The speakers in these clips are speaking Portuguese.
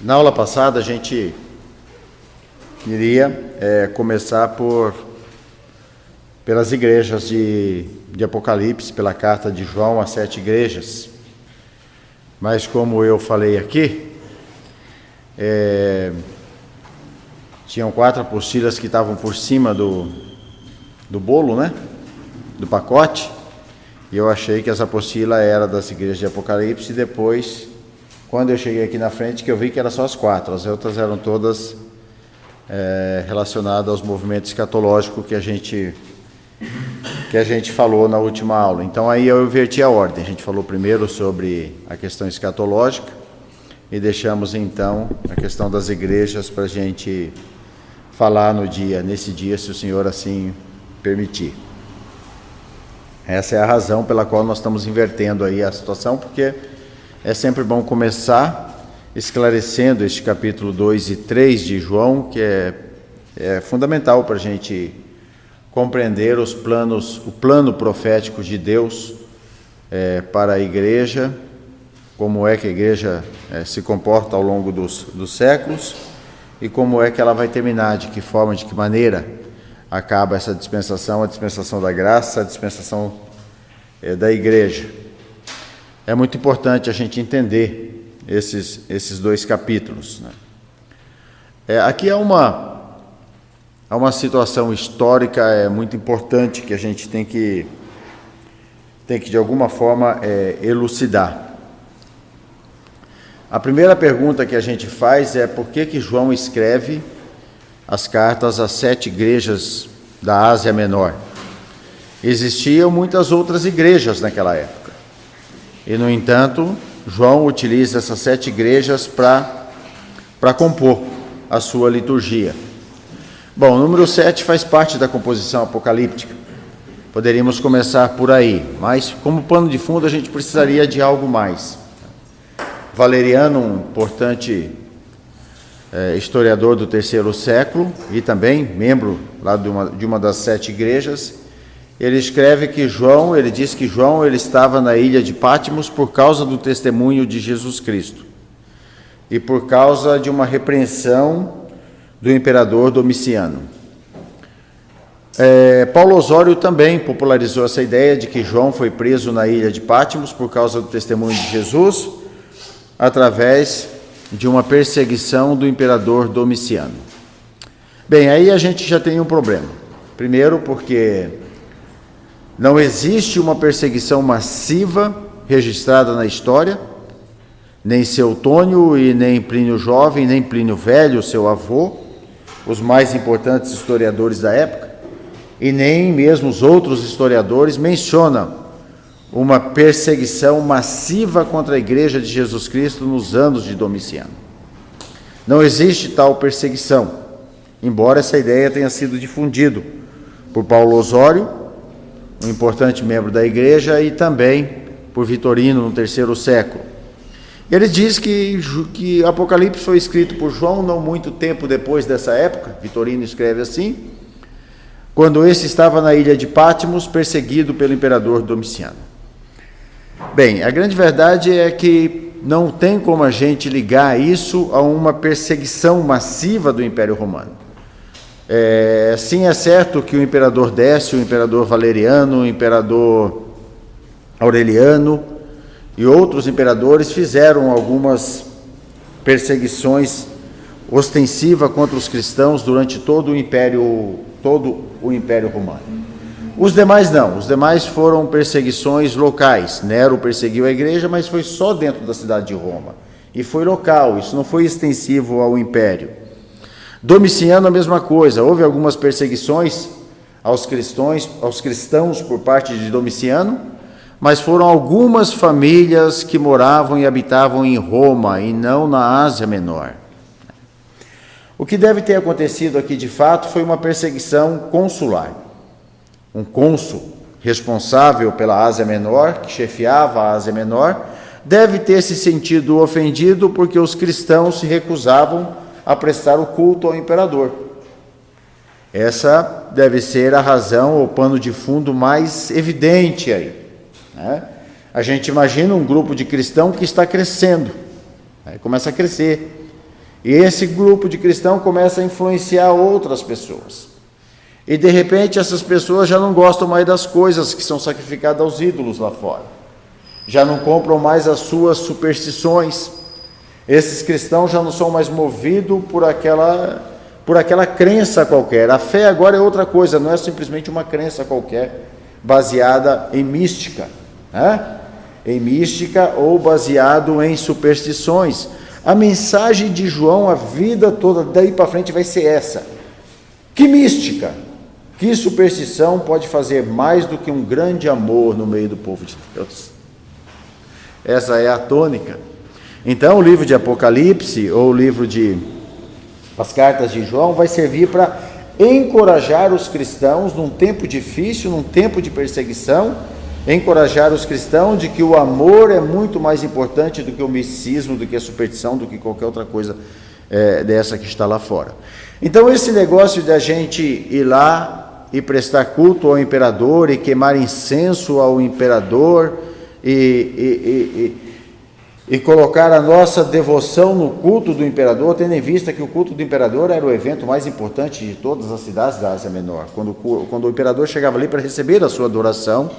Na aula passada a gente iria começar pelas igrejas de Apocalipse, pela carta de João às 7 igrejas. Mas como eu falei aqui, tinham 4 apostilas que estavam por cima do bolo, né? Do pacote. E eu achei que essa apostila era das igrejas de Apocalipse, e depois, quando eu cheguei aqui na frente, que eu vi que eram só as 4, as outras eram todas relacionadas aos movimentos escatológicos que a gente falou na última aula. Então aí eu inverti a ordem, a gente falou primeiro sobre a questão escatológica e deixamos então a questão das igrejas para a gente falar nesse dia, se o Senhor assim permitir. Essa é a razão pela qual nós estamos invertendo aí a situação, porque é sempre bom começar esclarecendo este capítulo 2 e 3 de João, que é fundamental para a gente compreender o plano profético de Deus para a igreja, como é que a igreja se comporta ao longo dos séculos e como é que ela vai terminar, de que forma, de que maneira acaba essa dispensação, a dispensação da graça, a dispensação da igreja. É muito importante a gente entender esses 2 capítulos, né? Aqui há uma situação histórica muito importante que a gente tem que de alguma forma elucidar. A primeira pergunta que a gente faz é por que João escreve as cartas às 7 igrejas da Ásia Menor. Existiam muitas outras igrejas naquela época. E, no entanto, João utiliza essas 7 igrejas para compor a sua liturgia. Bom, o número 7 faz parte da composição apocalíptica. Poderíamos começar por aí, mas como pano de fundo a gente precisaria de algo mais. Valeriano, um importante historiador do 3º século e também membro lá de uma das 7 igrejas, ele diz que João estava na ilha de Patmos por causa do testemunho de Jesus Cristo e por causa de uma repreensão do imperador Domiciano. Paulo Osório também popularizou essa ideia de que João foi preso na ilha de Patmos por causa do testemunho de Jesus, através de uma perseguição do imperador Domiciano. Bem, aí a gente já tem um problema. Primeiro, porque não existe uma perseguição massiva registrada na história, nem Seutônio e nem Plínio Jovem, nem Plínio Velho, seu avô, os mais importantes historiadores da época, e nem mesmo os outros historiadores mencionam uma perseguição massiva contra a Igreja de Jesus Cristo nos anos de Domiciano. Não existe tal perseguição, embora essa ideia tenha sido difundida por Paulo Osório, um importante membro da Igreja, e também por Vitorino no 3º século. Ele diz que Apocalipse foi escrito por João não muito tempo depois dessa época, Vitorino escreve assim, quando esse estava na ilha de Patmos, perseguido pelo imperador Domiciano. Bem, a grande verdade é que não tem como a gente ligar isso a uma perseguição massiva do Império Romano. Sim, é certo que o imperador Décio, o imperador Valeriano, o imperador Aureliano e outros imperadores fizeram algumas perseguições ostensivas contra os cristãos durante todo o Império Romano. Os demais não, os demais foram perseguições locais. Nero perseguiu a igreja, mas foi só dentro da cidade de Roma. E foi local, isso não foi extensivo ao império. Domiciano, a mesma coisa, houve algumas perseguições aos cristãos por parte de Domiciano, mas foram algumas famílias que moravam e habitavam em Roma e não na Ásia Menor. O que deve ter acontecido aqui de fato foi uma perseguição consular. Um cônsul responsável pela Ásia Menor, que chefiava a Ásia Menor, deve ter se sentido ofendido porque os cristãos se recusavam a prestar o culto ao imperador. Essa deve ser a razão, o pano de fundo mais evidente aí, né? A gente imagina um grupo de cristãos que está crescendo, começa a crescer, E esse grupo de cristãos começa a influenciar outras pessoas. E de repente essas pessoas já não gostam mais das coisas que são sacrificadas aos ídolos lá fora. Já não compram mais as suas superstições. Esses cristãos já não são mais movidos por aquela crença qualquer. A fé agora é outra coisa, não é simplesmente uma crença qualquer, baseada em mística, né? Em mística ou baseado em superstições. A mensagem de João, a vida toda, daí para frente vai ser essa. Que mística, que superstição pode fazer mais do que um grande amor no meio do povo de Deus? Essa é a tônica. Então o livro de Apocalipse, ou o livro de as cartas de João, vai servir para encorajar os cristãos num tempo difícil, num tempo de perseguição, encorajar os cristãos de que o amor é muito mais importante do que o misticismo, do que a superstição, do que qualquer outra coisa dessa que está lá fora. Então esse negócio de a gente ir lá e prestar culto ao imperador e queimar incenso ao imperador e colocar a nossa devoção no culto do imperador, tendo em vista que o culto do imperador era o evento mais importante de todas as cidades da Ásia Menor, quando o imperador chegava ali para receber a sua adoração.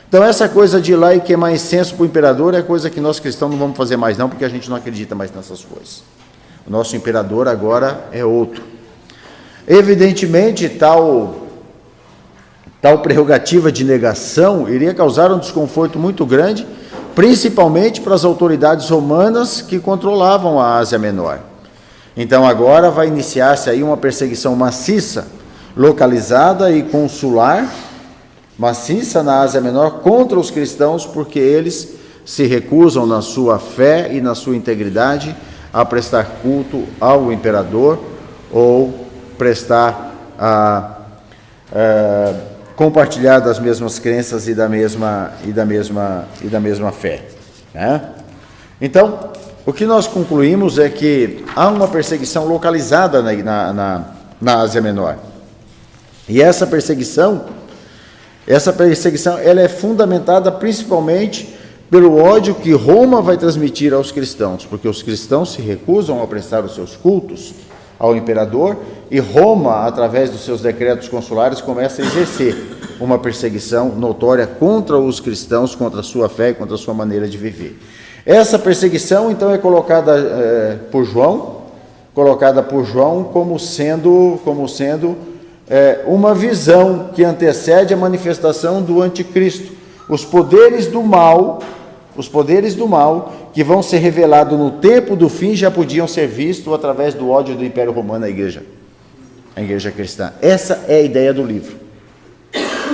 Então essa coisa de ir lá e queimar incenso para o imperador é coisa que nós cristãos não vamos fazer mais não, porque a gente não acredita mais nessas coisas. O nosso imperador agora é outro. Evidentemente, tal prerrogativa de negação iria causar um desconforto muito grande, principalmente para as autoridades romanas que controlavam a Ásia Menor. Então agora vai iniciar-se aí uma perseguição maciça, localizada e consular, maciça na Ásia Menor contra os cristãos, porque eles se recusam na sua fé e na sua integridade a prestar culto ao imperador ou compartilhar das mesmas crenças e da mesma fé, né? Então, o que nós concluímos é que há uma perseguição localizada na Ásia Menor. E essa perseguição ela é fundamentada principalmente pelo ódio que Roma vai transmitir aos cristãos, porque os cristãos se recusam a prestar os seus cultos ao imperador, e Roma, através dos seus decretos consulares, começa a exercer uma perseguição notória contra os cristãos, contra a sua fé, contra a sua maneira de viver. Essa perseguição, então, é colocada por João como sendo uma visão que antecede a manifestação do anticristo. Os poderes do mal que vão ser revelados no tempo do fim já podiam ser vistos através do ódio do Império Romano à igreja cristã. Essa é a ideia do livro.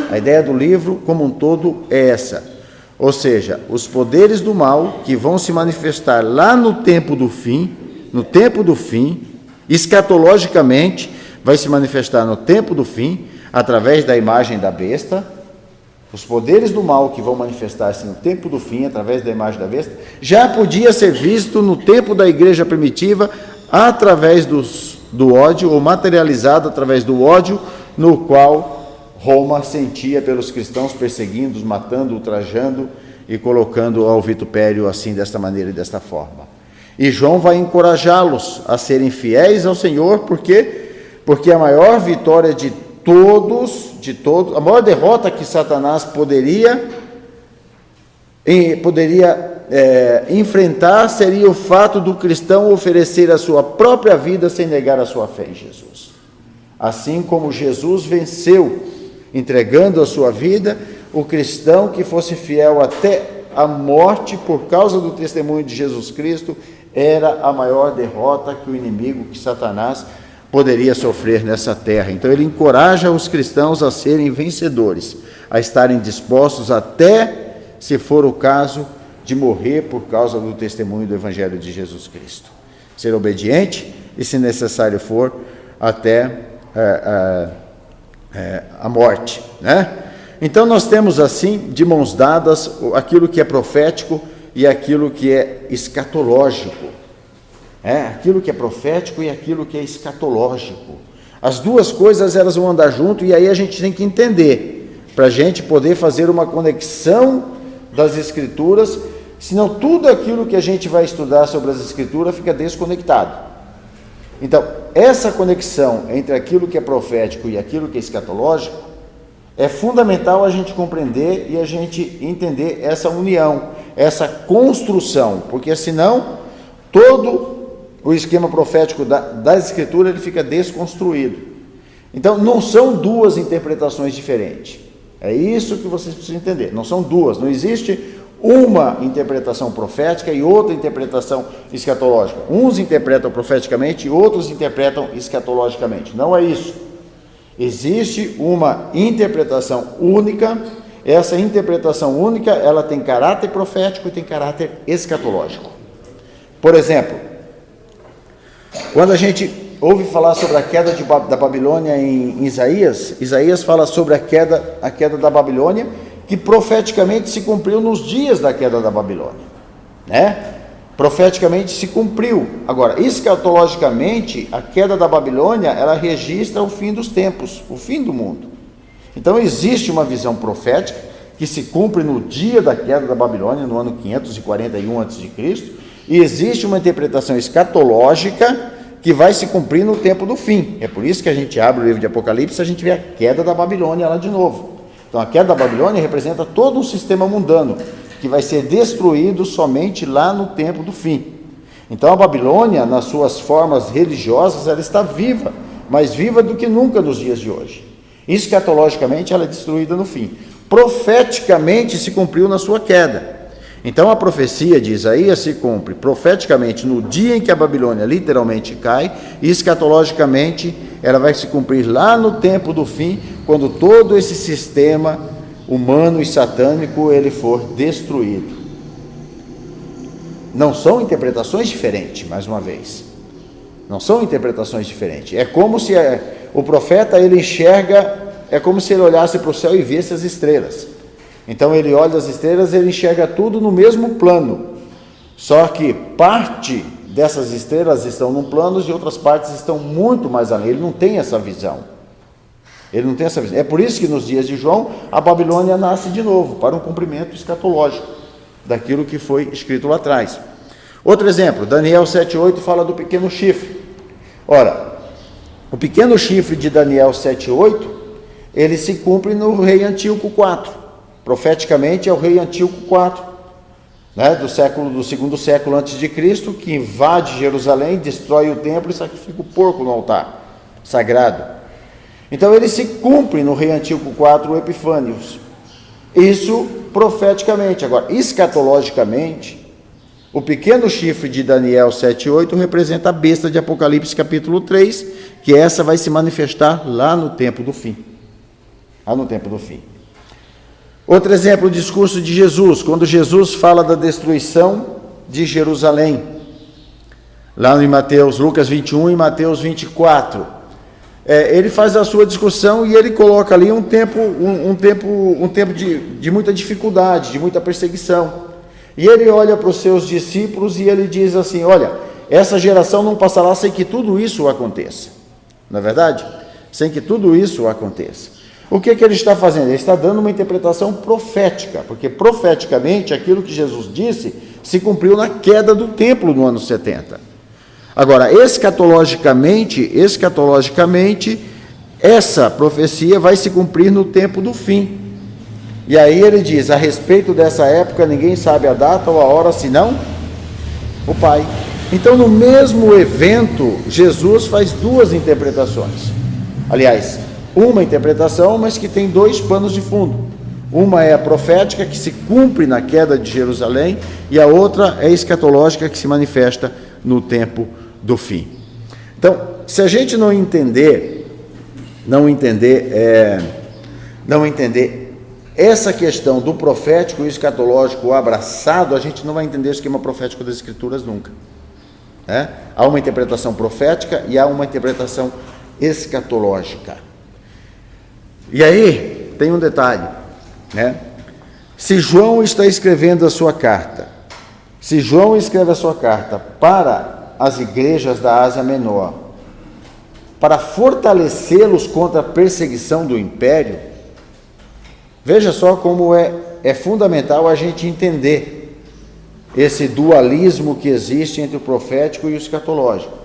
A ideia do livro como um todo é essa. Ou seja, os poderes do mal que vão se manifestar lá no tempo do fim, escatologicamente, vai se manifestar no tempo do fim, através da imagem da besta. Os poderes do mal que vão manifestar-se no tempo do fim, através da imagem da besta, já podia ser visto no tempo da igreja primitiva, através do ódio, ou materializado através do ódio, no qual Roma sentia pelos cristãos, perseguindo-os, matando, ultrajando e colocando ao vitupério assim, desta maneira e desta forma. E João vai encorajá-los a serem fiéis ao Senhor, porque a maior vitória de todos, a maior derrota que Satanás poderia enfrentar seria o fato do cristão oferecer a sua própria vida sem negar a sua fé em Jesus. Assim como Jesus venceu entregando a sua vida, o cristão que fosse fiel até a morte por causa do testemunho de Jesus Cristo era a maior derrota que o inimigo, que Satanás, poderia sofrer nessa terra. Então ele encoraja os cristãos a serem vencedores, a estarem dispostos até, se for o caso, de morrer por causa do testemunho do Evangelho de Jesus Cristo. Ser obediente e, se necessário for, até a morte, né? Então nós temos assim, de mãos dadas, aquilo que é profético e aquilo que é escatológico. Aquilo que é profético e aquilo que é escatológico. As duas coisas, elas vão andar junto, e aí a gente tem que entender, para a gente poder fazer uma conexão das Escrituras, senão tudo aquilo que a gente vai estudar sobre as Escrituras fica desconectado. Então, essa conexão entre aquilo que é profético e aquilo que é escatológico é fundamental a gente compreender e a gente entender essa união, essa construção, porque senão todo o esquema profético da Escritura ele fica desconstruído. Então, não são duas interpretações diferentes. É isso que vocês precisam entender. Não são duas. Não existe uma interpretação profética e outra interpretação escatológica. Uns interpretam profeticamente e outros interpretam escatologicamente. Não é isso. Existe uma interpretação única. Essa interpretação única, ela tem caráter profético e tem caráter escatológico. Por exemplo, quando a gente ouve falar sobre a queda da Babilônia em Isaías, Isaías fala sobre a queda da Babilônia, que profeticamente se cumpriu nos dias da queda da Babilônia, né? Profeticamente se cumpriu. Agora, escatologicamente, a queda da Babilônia, ela registra o fim dos tempos, o fim do mundo. Então, existe uma visão profética que se cumpre no dia da queda da Babilônia, no ano 541 a.C., e existe uma interpretação escatológica que vai se cumprir no tempo do fim. É por isso que a gente abre o livro de Apocalipse e a gente vê a queda da Babilônia lá de novo. Então, a queda da Babilônia representa todo um sistema mundano que vai ser destruído somente lá no tempo do fim. Então, a Babilônia, nas suas formas religiosas, ela está viva, mais viva do que nunca nos dias de hoje. Escatologicamente, ela é destruída no fim. Profeticamente, se cumpriu na sua queda. Então, a profecia de Isaías se cumpre profeticamente no dia em que a Babilônia literalmente cai, e escatologicamente ela vai se cumprir lá no tempo do fim, quando todo esse sistema humano e satânico ele for destruído. Não são interpretações diferentes, mais uma vez. Não são interpretações diferentes. É como se o profeta ele enxerga, é como se ele olhasse para o céu e visse as estrelas. Então ele olha as estrelas e ele enxerga tudo no mesmo plano. Só que parte dessas estrelas estão num plano e outras partes estão muito mais além. Ele não tem essa visão. Ele não tem essa visão. É por isso que nos dias de João, a Babilônia nasce de novo, para um cumprimento escatológico daquilo que foi escrito lá atrás. Outro exemplo, Daniel 7,8 fala do pequeno chifre. Ora, o pequeno chifre de Daniel 7,8, ele se cumpre no rei Antíoco IV. Profeticamente é o rei Antíoco IV, né, do segundo século antes de Cristo, que invade Jerusalém, destrói o templo e sacrifica o porco no altar sagrado. Então ele se cumpre no rei Antíoco IV, o Epifânios. Isso profeticamente. Agora, escatologicamente, o pequeno chifre de Daniel 7,8 representa a besta de Apocalipse capítulo 3, que essa vai se manifestar lá no tempo do fim. Lá no tempo do fim. Outro exemplo, o discurso de Jesus, quando Jesus fala da destruição de Jerusalém, lá em Lucas 21 e Mateus 24, ele faz a sua discussão e ele coloca ali um tempo de muita dificuldade, de muita perseguição, e ele olha para os seus discípulos e ele diz assim, olha, essa geração não passará sem que tudo isso aconteça, não é verdade? Sem que tudo isso aconteça. O que ele está fazendo? Ele está dando uma interpretação profética, porque profeticamente aquilo que Jesus disse se cumpriu na queda do templo no ano 70. Agora, escatologicamente, essa profecia vai se cumprir no tempo do fim. E aí ele diz, a respeito dessa época, ninguém sabe a data ou a hora, senão o Pai. Então, no mesmo evento, Jesus faz duas interpretações. Aliás, uma interpretação, mas que tem dois panos de fundo. Uma é a profética, que se cumpre na queda de Jerusalém, e a outra é a escatológica, que se manifesta no tempo do fim. Então, se a gente não entender essa questão do profético e escatológico abraçado, a gente não vai entender o esquema profético das Escrituras nunca. Há uma interpretação profética e há uma interpretação escatológica. E aí, tem um detalhe, né? Se João está escrevendo a sua carta, se João escreve a sua carta para as igrejas da Ásia Menor, para fortalecê-los contra a perseguição do império, veja só como é fundamental a gente entender esse dualismo que existe entre o profético e o escatológico.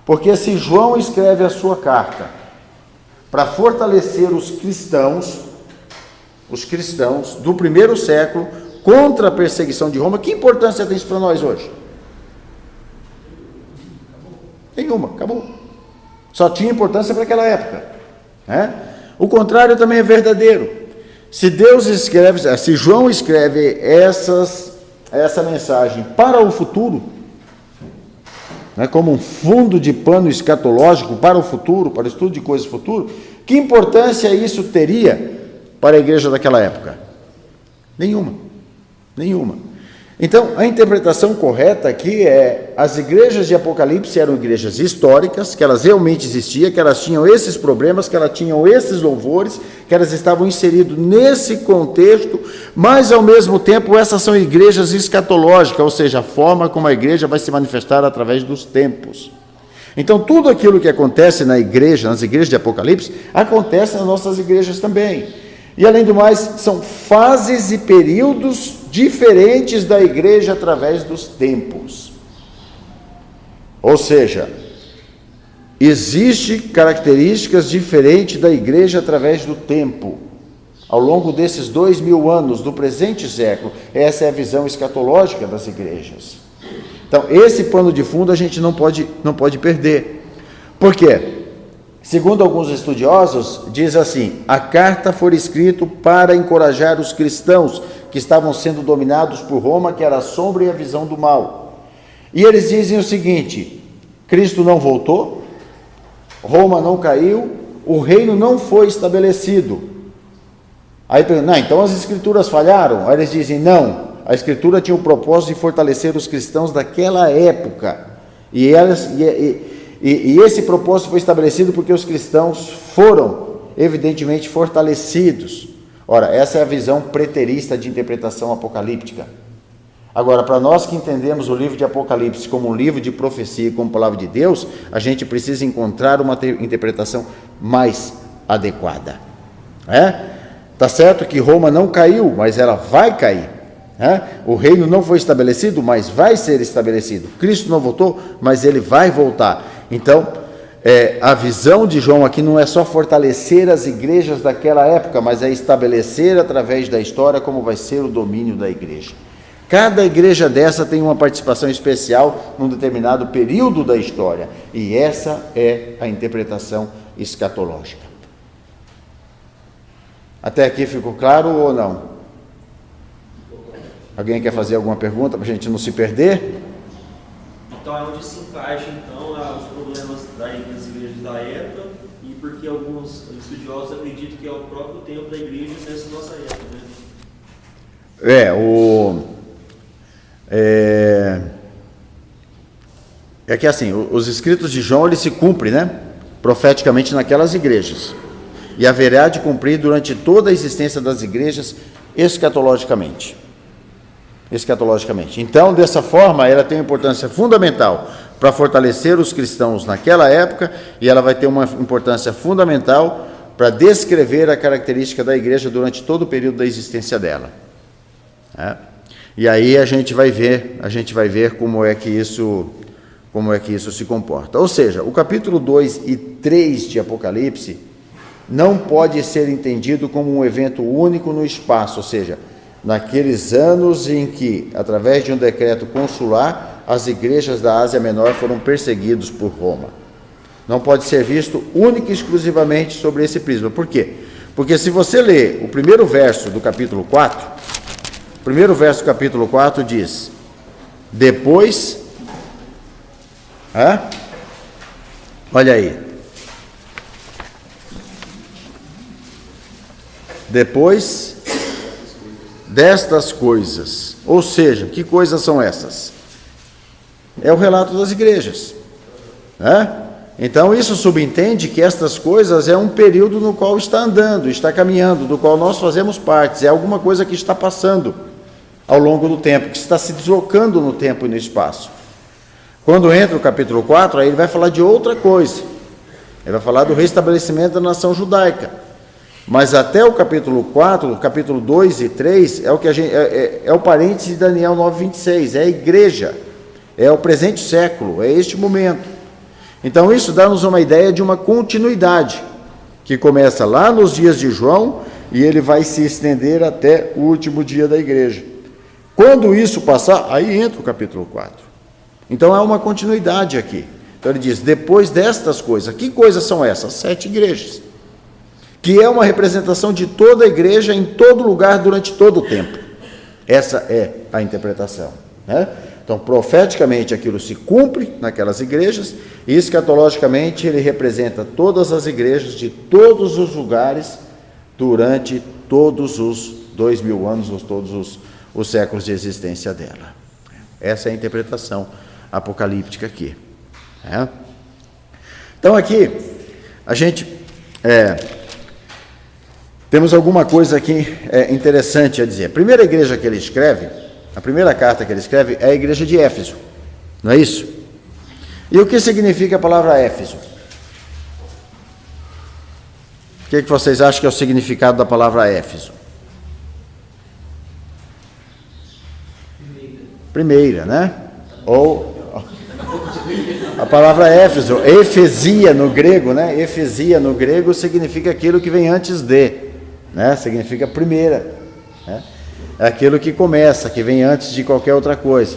Porque se João escreve a sua carta para fortalecer os cristãos do primeiro século contra a perseguição de Roma, que importância tem isso para nós hoje? Nenhuma, acabou. Só tinha importância para aquela época, né? O contrário também é verdadeiro. Se João escreve essa mensagem para o futuro, né, como um fundo de pano escatológico para o futuro, para o estudo de coisas do futuro, que importância isso teria para a igreja daquela época? Nenhuma. Então, a interpretação correta aqui é: as igrejas de Apocalipse eram igrejas históricas, que elas realmente existiam, que elas tinham esses problemas, que elas tinham esses louvores, que elas estavam inseridas nesse contexto, mas ao mesmo tempo essas são igrejas escatológicas, ou seja, a forma como a igreja vai se manifestar através dos tempos. Então, tudo aquilo que acontece nas igrejas de Apocalipse, acontece nas nossas igrejas também. E, além do mais, são fases e períodos diferentes da igreja através dos tempos. Ou seja, existem características diferentes da igreja através do tempo. Ao longo desses 2000 anos do presente século, essa é a visão escatológica das igrejas. Então, esse pano de fundo a gente não pode perder. Por quê? Segundo alguns estudiosos, diz assim: a carta foi escrita para encorajar os cristãos que estavam sendo dominados por Roma, que era a sombra e a visão do mal. E eles dizem o seguinte: Cristo não voltou, Roma não caiu, o reino não foi estabelecido. Aí perguntam: então as escrituras falharam? Aí eles dizem: não, a escritura tinha o propósito de fortalecer os cristãos daquela época. E esse propósito foi estabelecido porque os cristãos foram, evidentemente, fortalecidos. Ora, essa é a visão preterista de interpretação apocalíptica. Agora, para nós que entendemos o livro de Apocalipse como um livro de profecia, como palavra de Deus, a gente precisa encontrar uma interpretação mais adequada. Tá certo que Roma não caiu, mas ela vai cair. O reino não foi estabelecido, mas vai ser estabelecido. Cristo não voltou, mas ele vai voltar. Então, a visão de João aqui não é só fortalecer as igrejas daquela época, mas é estabelecer através da história como vai ser o domínio da igreja. Cada igreja dessa tem uma participação especial num determinado período da história, e essa é a interpretação escatológica. Até aqui ficou claro ou não? Alguém quer fazer alguma pergunta para a gente não se perder? Então, é onde se encaixa, então, os problemas das igrejas da época, e porque alguns estudiosos acreditam que é o próprio tempo da igreja nessa nossa época, né? É que assim, os escritos de João, eles se cumprem, né? Profeticamente naquelas igrejas. E haverá de cumprir durante toda a existência das igrejas escatologicamente. Então, dessa forma, ela tem uma importância fundamental para fortalecer os cristãos naquela época, e ela vai ter uma importância fundamental para descrever a característica da igreja durante todo o período da existência dela. E aí a gente vai ver como é que isso se comporta. Ou seja, o capítulo 2 e 3 de Apocalipse não pode ser entendido como um evento único no espaço, ou seja, naqueles anos em que, através de um decreto consular, as igrejas da Ásia Menor foram perseguidas por Roma. Não pode ser visto única e exclusivamente sobre esse prisma. Por quê? Porque se você ler o primeiro verso do capítulo 4, o primeiro verso do capítulo 4 diz: depois, olha aí, depois destas coisas, ou seja, que coisas são essas? É o relato das igrejas, Então isso subentende que estas coisas é um período no qual está andando, está caminhando, do qual nós fazemos parte, é alguma coisa que está passando ao longo do tempo, que está se deslocando no tempo e no espaço. Quando entra o capítulo 4, aí ele vai falar de outra coisa, ele vai falar do restabelecimento da nação judaica. Mas até o capítulo 4, o capítulo 2 e 3, é o que é o parêntese de Daniel 9:26, é a igreja, é o presente século, é este momento. Então isso dá-nos uma ideia de uma continuidade, que começa lá nos dias de João e ele vai se estender até o último dia da igreja. Quando isso passar, aí entra o capítulo 4. Então há uma continuidade aqui. Então ele diz, depois destas coisas, que coisas são essas? 7 igrejas, que é uma representação de toda a igreja em todo lugar durante todo o tempo. Essa é a interpretação, né? Então, profeticamente, aquilo se cumpre naquelas igrejas, e escatologicamente ele representa todas as igrejas de todos os lugares durante todos os 2000 anos, ou todos os séculos de existência dela. Essa é a interpretação apocalíptica aqui. Então, aqui, a gente temos alguma coisa aqui interessante a dizer. A primeira igreja que ele escreve, a primeira carta que ele escreve é a igreja de Éfeso, não é isso? E o que significa a palavra Éfeso? O que vocês acham que é o significado da palavra Éfeso? Primeira, né? Ou a palavra Éfeso, efesia no grego, né? Efesia no grego significa aquilo que vem antes de, né? Significa primeira, né? É aquilo que começa, que vem antes de qualquer outra coisa.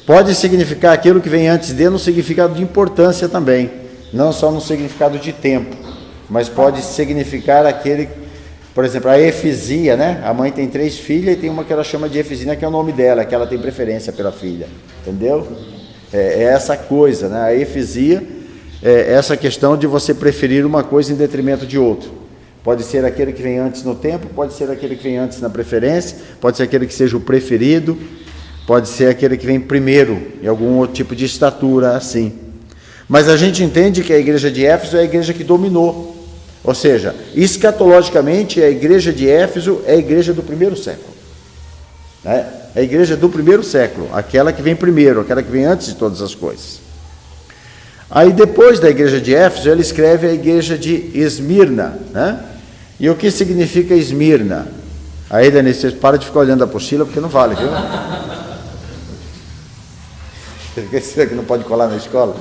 Pode significar aquilo que vem antes de no significado de importância também, não só no significado de tempo, mas pode significar aquele, por exemplo, a Efesia, né? A mãe tem 3 filhas e tem uma que ela chama de Efesina, que é o nome dela, que ela tem preferência pela filha, entendeu? É essa coisa, né? A Efesia é essa questão de você preferir uma coisa em detrimento de outra. Pode ser aquele que vem antes no tempo, pode ser aquele que vem antes na preferência, pode ser aquele que seja o preferido, pode ser aquele que vem primeiro, em algum outro tipo de estatura, assim. Mas a gente entende que a igreja de Éfeso é a igreja que dominou. Ou seja, escatologicamente, a igreja de Éfeso é a igreja do primeiro século. É a igreja do primeiro século, aquela que vem primeiro, aquela que vem antes de todas as coisas. Aí depois da igreja de Éfeso, ele escreve a igreja de Esmirna, né? E o que significa Esmirna? Aí, Dani, você para de ficar olhando a apostila, porque não vale, viu? Você que não pode colar na escola?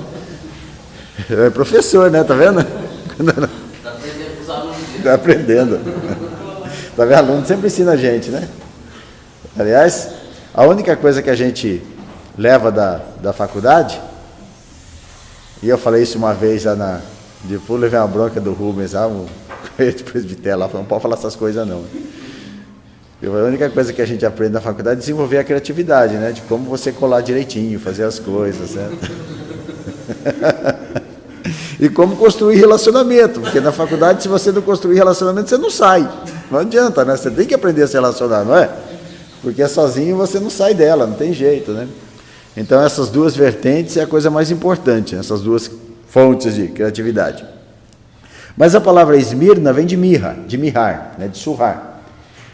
É professor, né? Tá vendo? Está aprendendo com os alunos. Está aprendendo. Tá vendo? Aluno sempre ensina a gente, né? Aliás, a única coisa que a gente leva da faculdade, e eu falei isso uma vez lá depois levei uma bronca do Rubens, um presbitério lá, falou, não pode falar essas coisas não. A única coisa que a gente aprende na faculdade é desenvolver a criatividade, né? De como você colar direitinho, fazer as coisas, certo? E como construir relacionamento, porque na faculdade, se você não construir relacionamento, você não sai. Não adianta, né? Você tem que aprender a se relacionar, não é? Porque sozinho você não sai dela, não tem jeito, né? Então, essas duas vertentes é a coisa mais importante, essas duas fontes de criatividade. Mas a palavra Esmirna vem de mirra, de mirrar, né? De surrar.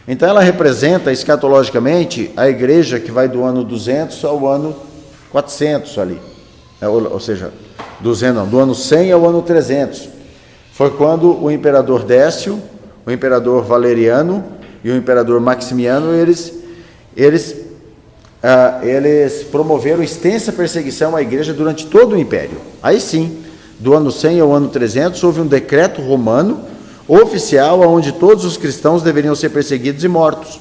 Então, ela representa, escatologicamente, a igreja que vai do ano 200 ao ano 400 ali. Ou seja, do ano 100 ao ano 300. Foi quando o imperador Décio, o imperador Valeriano e o imperador Maximiano, eles promoveram extensa perseguição à igreja durante todo o império. Aí sim, do ano 100 ao ano 300, houve um decreto romano oficial onde todos os cristãos deveriam ser perseguidos e mortos.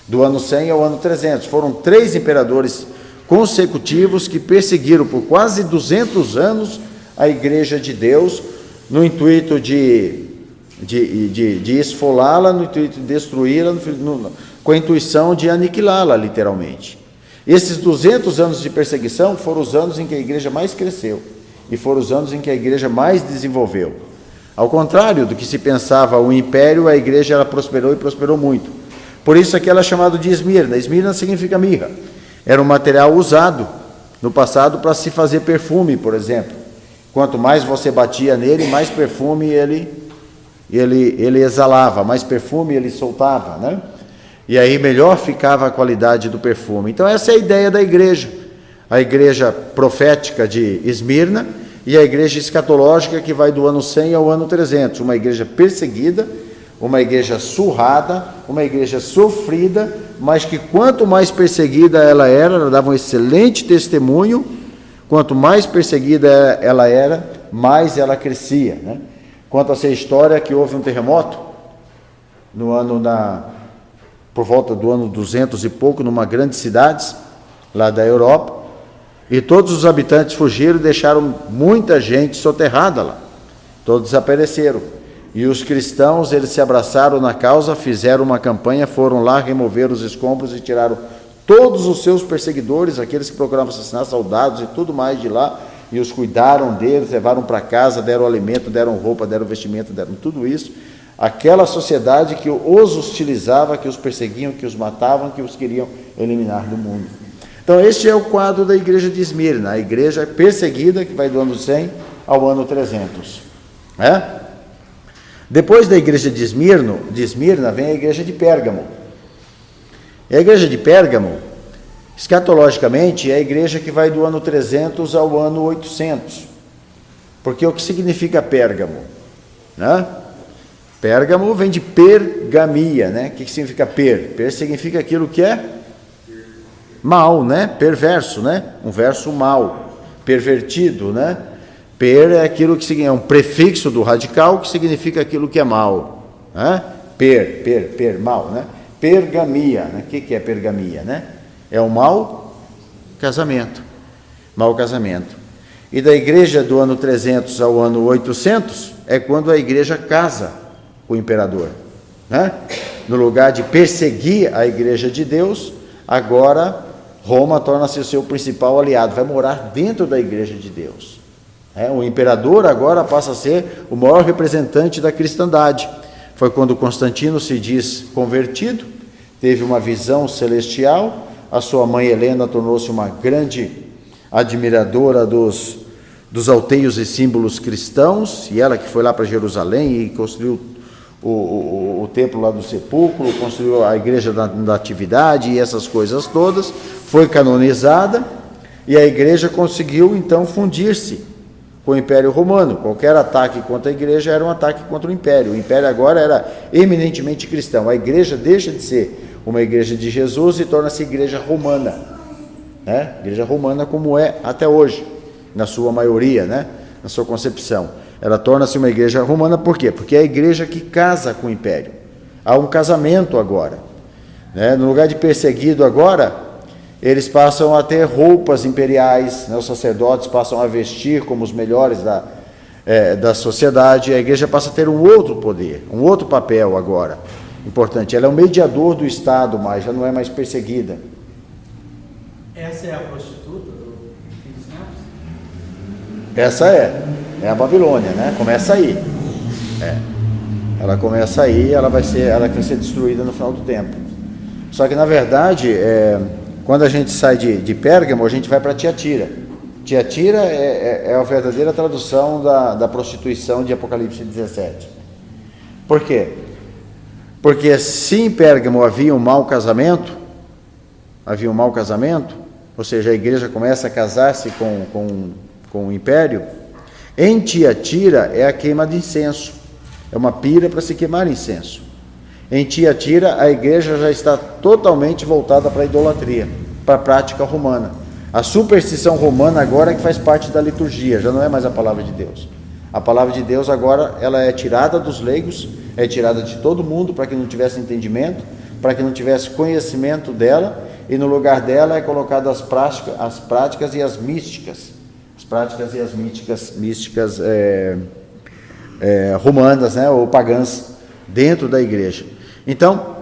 Do ano 100 ao ano 300. Foram 3 imperadores consecutivos que perseguiram por quase 200 anos a igreja de Deus, no intuito de esfolá-la, no intuito de destruí-la, com a intuição de aniquilá-la, literalmente. Esses 200 anos de perseguição foram os anos em que a igreja mais cresceu e foram os anos em que a igreja mais desenvolveu. Ao contrário do que se pensava o império, a igreja ela prosperou e prosperou muito. Por isso aqui ela é chamada de Esmirna. Esmirna significa mirra. Era um material usado no passado para se fazer perfume, por exemplo. Quanto mais você batia nele, mais perfume ele exalava, mais perfume ele soltava, né? E aí melhor ficava a qualidade do perfume. Então essa é a ideia da igreja. A igreja profética de Esmirna e a igreja escatológica que vai do ano 100 ao ano 300. Uma igreja perseguida, uma igreja surrada, uma igreja sofrida, mas que quanto mais perseguida ela dava um excelente testemunho. Quanto mais perseguida ela era, mais ela crescia, né? Conta-se a história que houve um terremoto por volta do ano 200 e pouco, numa grande cidade lá da Europa, e todos os habitantes fugiram e deixaram muita gente soterrada lá. Todos desapareceram. E os cristãos, eles se abraçaram na causa, fizeram uma campanha, foram lá remover os escombros e tiraram todos os seus perseguidores, aqueles que procuravam assassinar soldados e tudo mais de lá, e os cuidaram deles, levaram para casa, deram alimento, deram roupa, deram vestimento, deram tudo isso. Aquela sociedade que os hostilizava, que os perseguiam, que os matavam, que os queriam eliminar do mundo. Então, este é o quadro da igreja de Esmirna, a igreja perseguida, que vai do ano 100 ao ano 300. Depois da igreja de Esmirna, vem a igreja de Pérgamo. E a igreja de Pérgamo, escatologicamente, é a igreja que vai do ano 300 ao ano 800. Porque o que significa Pérgamo? Pérgamo vem de pergamia, né? O que significa per? Per significa aquilo que é mal, né? Perverso, né? Um verso mal, pervertido, né? Per é aquilo que significa, é um prefixo do radical que significa aquilo que é mal, né? Per, mal, né? Pergamia, né? O que é pergamia, né? É o mau casamento, E da igreja do ano 300 ao ano 800 é quando a igreja casa com o imperador, né? No lugar de perseguir a igreja de Deus, agora Roma torna-se o seu principal aliado, vai morar dentro da igreja de Deus. O imperador agora passa a ser o maior representante da cristandade. Foi quando Constantino se diz convertido, teve uma visão celestial, a sua mãe Helena tornou-se uma grande admiradora dos alteios e símbolos cristãos, e ela que foi lá para Jerusalém e construiu o templo lá do sepulcro, construiu a igreja da Natividade e essas coisas todas, foi canonizada, e a igreja conseguiu então fundir-se com o Império Romano. Qualquer ataque contra a igreja era um ataque contra o Império. O Império agora era eminentemente cristão. A igreja deixa de ser uma igreja de Jesus e torna-se igreja romana, né? Igreja romana como é até hoje, na sua maioria, né? Na sua concepção. Ela torna-se uma igreja romana por quê? Porque é a igreja que casa com o Império. Há um casamento agora, né? No lugar de perseguido agora, eles passam a ter roupas imperiais, né? Os sacerdotes passam a vestir como os melhores da sociedade. A igreja passa a ter um outro poder, um outro papel agora, importante. Ela é o mediador do Estado, mas já não é mais perseguida. Essa é a prostituta do fim dos tempos? Essa é a Babilônia, né? Começa aí. Ela começa aí, ela vai ser destruída no final do tempo. Só que, na verdade, quando a gente sai de Pérgamo, a gente vai para Tiatira. Tiatira é a verdadeira tradução da prostituição de Apocalipse 17. Por quê? Porque se em Pérgamo havia um mau casamento, ou seja, a igreja começa a casar-se com o império, em Tiatira é a queima de incenso, é uma pira para se queimar incenso. Em Tiatira a igreja já está totalmente voltada para a idolatria, para a prática romana. A superstição romana agora é que faz parte da liturgia, já não é mais a palavra de Deus. A palavra de Deus agora ela é tirada dos leigos, é tirada de todo mundo para que não tivesse entendimento, para que não tivesse conhecimento dela, e no lugar dela é colocado as práticas e as místicas. As práticas e as místicas romanas, né, ou pagãs, dentro da igreja. Então,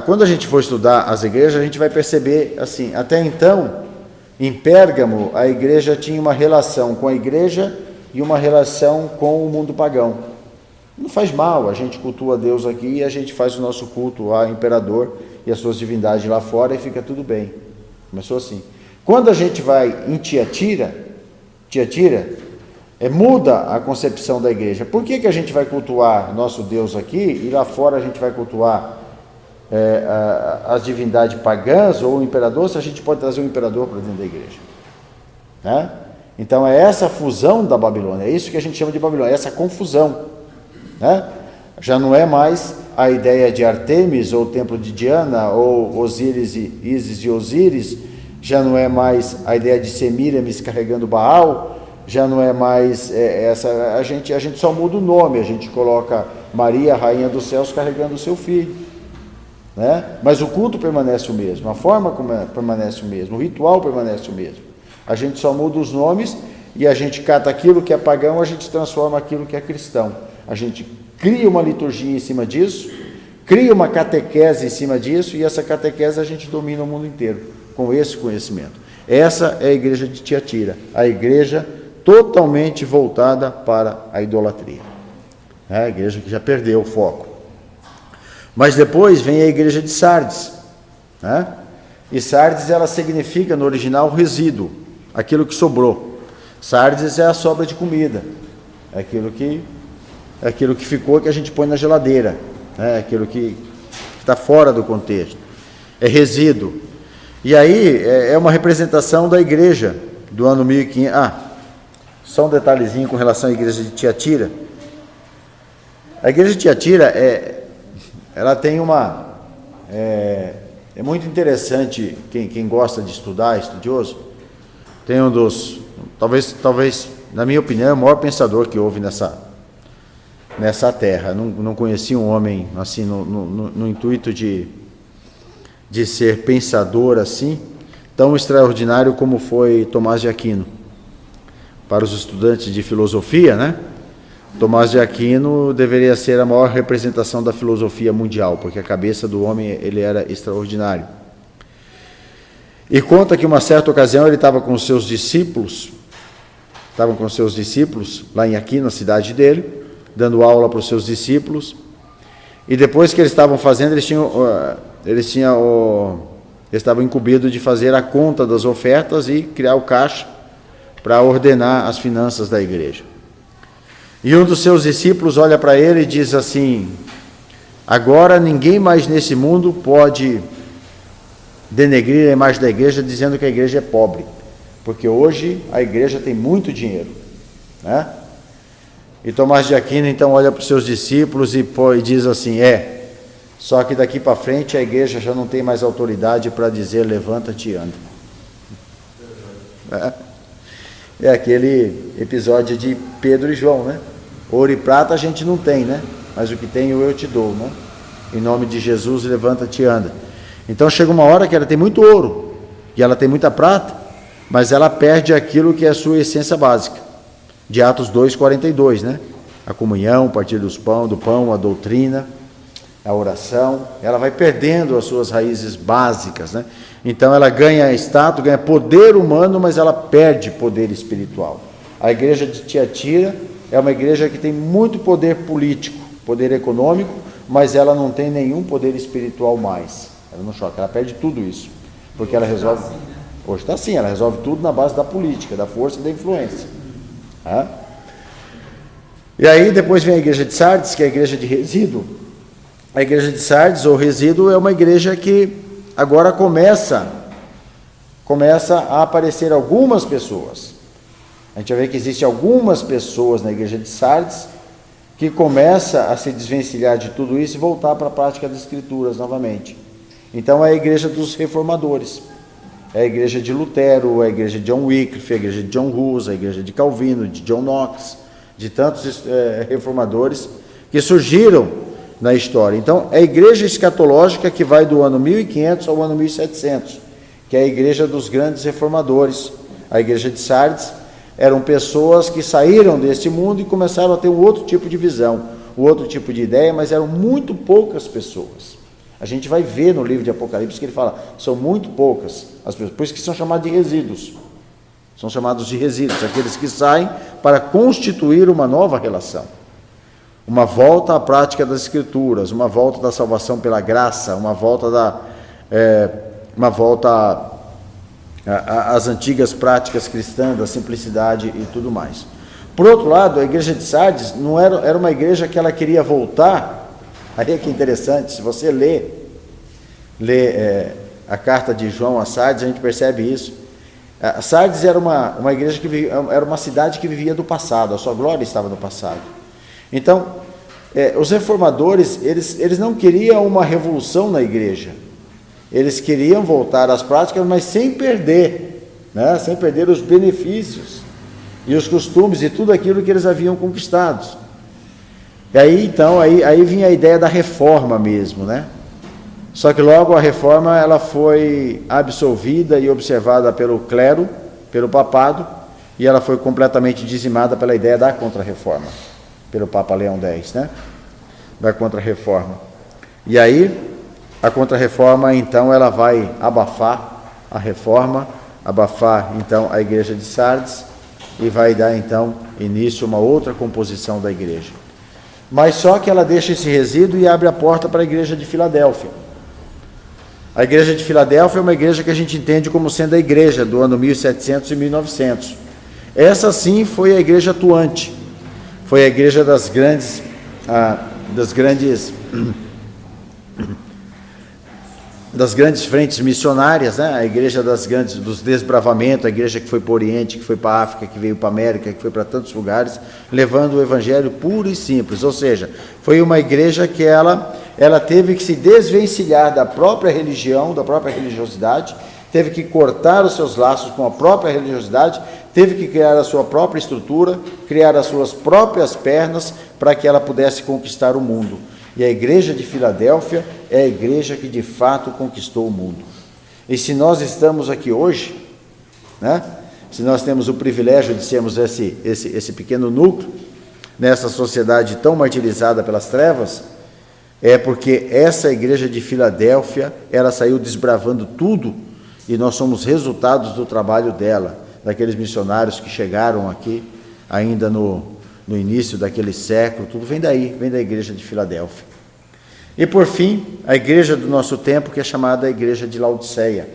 quando a gente for estudar as igrejas, a gente vai perceber, assim, até então, em Pérgamo, a igreja tinha uma relação com a igreja e uma relação com o mundo pagão. Não faz mal, a gente cultua Deus aqui e a gente faz o nosso culto ao imperador e as suas divindades lá fora e fica tudo bem. Começou assim. Quando a gente vai em Tiatira, muda a concepção da igreja. Por que a gente vai cultuar nosso Deus aqui e lá fora a gente vai cultuar as divindades pagãs ou o imperador, se a gente pode trazer um imperador para dentro da igreja? Né? Então é essa fusão da Babilônia, é isso que a gente chama de Babilônia, essa confusão. Né? Já não é mais a ideia de Artemis ou o templo de Diana ou Osíris e Ísis e Osíris, já não é mais a ideia de Semíramis carregando Baal, já não é mais essa, a gente só muda o nome, a gente coloca Maria, Rainha dos Céus, carregando o seu filho, né? Mas o culto permanece o mesmo, a forma permanece o mesmo, o ritual permanece o mesmo. A gente só muda os nomes e a gente cata aquilo que é pagão, a gente transforma aquilo que é cristão. A gente cria uma liturgia em cima disso, cria uma catequese em cima disso, e essa catequese a gente domina o mundo inteiro com esse conhecimento. Essa é a igreja de Tiatira, a igreja totalmente voltada para a idolatria. É a igreja que já perdeu o foco. Mas depois vem a igreja de Sardes, né? E Sardes, ela significa no original resíduo, aquilo que sobrou. Sardes é a sobra de comida, é aquilo que ficou, que a gente põe na geladeira, né? Aquilo que está fora do contexto, é resíduo. E aí é uma representação da igreja do ano 1500. Só um detalhezinho com relação à igreja de Tiatira. A igreja de Tiatira ela tem é muito interessante, quem gosta de estudar, estudioso, tem um dos, talvez, na minha opinião, é o maior pensador que houve nessa terra. Não conheci um homem assim, no intuito de ser pensador assim, tão extraordinário como foi Tomás de Aquino. Para os estudantes de filosofia, né? Tomás de Aquino deveria ser a maior representação da filosofia mundial, porque a cabeça do homem, ele era extraordinário. E conta que uma certa ocasião ele estava com os seus discípulos, lá em Aquino, na cidade dele, dando aula para os seus discípulos, e depois que eles estavam fazendo, eles estavam incumbidos de fazer a conta das ofertas e criar o caixa para ordenar as finanças da igreja. E um dos seus discípulos olha para ele e diz assim: agora ninguém mais nesse mundo pode denegrir a imagem da igreja dizendo que a igreja é pobre, porque hoje a igreja tem muito dinheiro, né? E Tomás de Aquino então olha para os seus discípulos e diz assim: só que daqui para frente a igreja já não tem mais autoridade para dizer levanta-te e anda. É aquele episódio de Pedro e João, né? Ouro e prata a gente não tem, né? Mas o que tem eu te dou, né? Em nome de Jesus, levanta-te e anda. Então chega uma hora que ela tem muito ouro e ela tem muita prata, mas ela perde aquilo que é a sua essência básica. De Atos 2:42, né? A comunhão, o partir do pão, a doutrina, a oração, ela vai perdendo as suas raízes básicas, né? Então ela ganha status, ganha poder humano, mas ela perde poder espiritual. A igreja de Tiatira é uma igreja que tem muito poder político, poder econômico, mas ela não tem nenhum poder espiritual mais. Ela não choca, ela perde tudo isso, porque ela resolve... Hoje está assim, ela resolve tudo na base da política, da força e da influência. E aí depois vem a igreja de Sardes, que é a igreja de resíduo. A igreja de Sardes, ou resíduo, é uma igreja que agora começa a aparecer algumas pessoas. A gente vai ver que existem algumas pessoas na igreja de Sardes que começa a se desvencilhar de tudo isso e voltar para a prática das escrituras novamente. Então é a igreja dos reformadores. É a igreja de Lutero, é a igreja de John Wycliffe, a igreja de John Hus, a igreja de Calvino, de John Knox, de tantos reformadores que surgiram na história. Então, é a igreja escatológica que vai do ano 1500 ao ano 1700, que é a igreja dos grandes reformadores. A igreja de Sardes eram pessoas que saíram deste mundo e começaram a ter um outro tipo de visão, um outro tipo de ideia, mas eram muito poucas pessoas. A gente vai ver no livro de Apocalipse que ele fala, são muito poucas as pessoas, por isso que são chamados de resíduos. São chamados de resíduos, aqueles que saem para constituir uma nova relação. Uma volta à prática das escrituras, uma volta da salvação pela graça, uma volta às antigas práticas cristãs, da simplicidade e tudo mais. Por outro lado, a igreja de Sardes não era uma igreja que ela queria voltar. Aí é que interessante, se você lê a carta de João a Sardes, a gente percebe isso. A Sardes era uma igreja era uma cidade que vivia do passado, a sua glória estava no passado. Então, os reformadores, eles não queriam uma revolução na igreja, eles queriam voltar às práticas, mas sem perder, né? Sem perder os benefícios e os costumes e tudo aquilo que eles haviam conquistado. E aí, então, aí vinha a ideia da reforma mesmo, né? Só que logo a reforma ela foi absolvida e observada pelo clero, pelo papado, e ela foi completamente dizimada pela ideia da contra-reforma, pelo Papa Leão X, né? Da contra-reforma. E aí, a contra-reforma, então, ela vai abafar a reforma, abafar, então, a igreja de Sardes, e vai dar, então, início a uma outra composição da igreja. Mas só que ela deixa esse resíduo e abre a porta para a igreja de Filadélfia. A igreja de Filadélfia é uma igreja que a gente entende como sendo a igreja do ano 1700 e 1900. Essa sim foi a igreja atuante, foi a igreja das grandes frentes missionárias, né? A igreja dos desbravamentos, a igreja que foi para o Oriente, que foi para a África, que veio para a América, que foi para tantos lugares, levando o evangelho puro e simples. Ou seja, foi uma igreja que ela teve que se desvencilhar da própria religião, da própria religiosidade, teve que cortar os seus laços com a própria religiosidade, teve que criar a sua própria estrutura, criar as suas próprias pernas para que ela pudesse conquistar o mundo. E a igreja de Filadélfia é a igreja que de fato conquistou o mundo. E se nós estamos aqui hoje, né, se nós temos o privilégio de sermos esse pequeno núcleo, nessa sociedade tão martirizada pelas trevas, é porque essa igreja de Filadélfia, ela saiu desbravando tudo, e nós somos resultados do trabalho dela, daqueles missionários que chegaram aqui, ainda no início daquele século, tudo vem daí, vem da igreja de Filadélfia. E por fim, a igreja do nosso tempo, que é chamada a igreja de Laodiceia,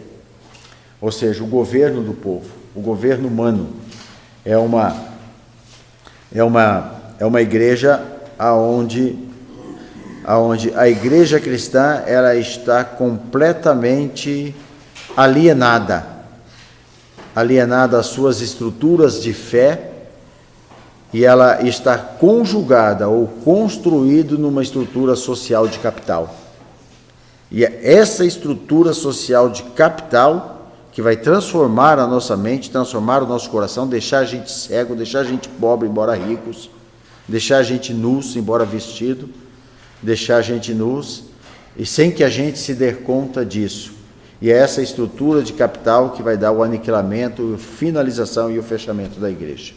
ou seja, o governo do povo, o governo humano. É uma igreja aonde a igreja cristã ela está completamente alienada às suas estruturas de fé, e ela está conjugada ou construída numa estrutura social de capital. E é essa estrutura social de capital que vai transformar a nossa mente, transformar o nosso coração, deixar a gente cego, deixar a gente pobre, embora ricos, deixar a gente nus, embora vestido, deixar a gente nus, e sem que a gente se dê conta disso. E é essa estrutura de capital que vai dar o aniquilamento, a finalização e o fechamento da igreja.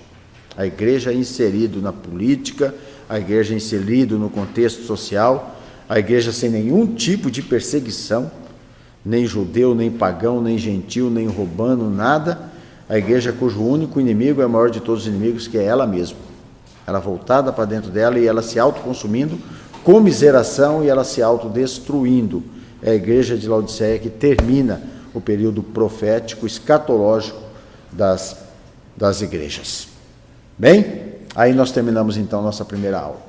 A igreja inserida na política, a igreja inserida no contexto social, a igreja sem nenhum tipo de perseguição, nem judeu, nem pagão, nem gentil, nem romano, nada. A igreja cujo único inimigo é o maior de todos os inimigos, que é ela mesma. Ela voltada para dentro dela e ela se autoconsumindo, comiseração, e ela se autodestruindo. É a igreja de Laodiceia que termina o período profético, escatológico das igrejas. Bem, aí nós terminamos então nossa primeira aula.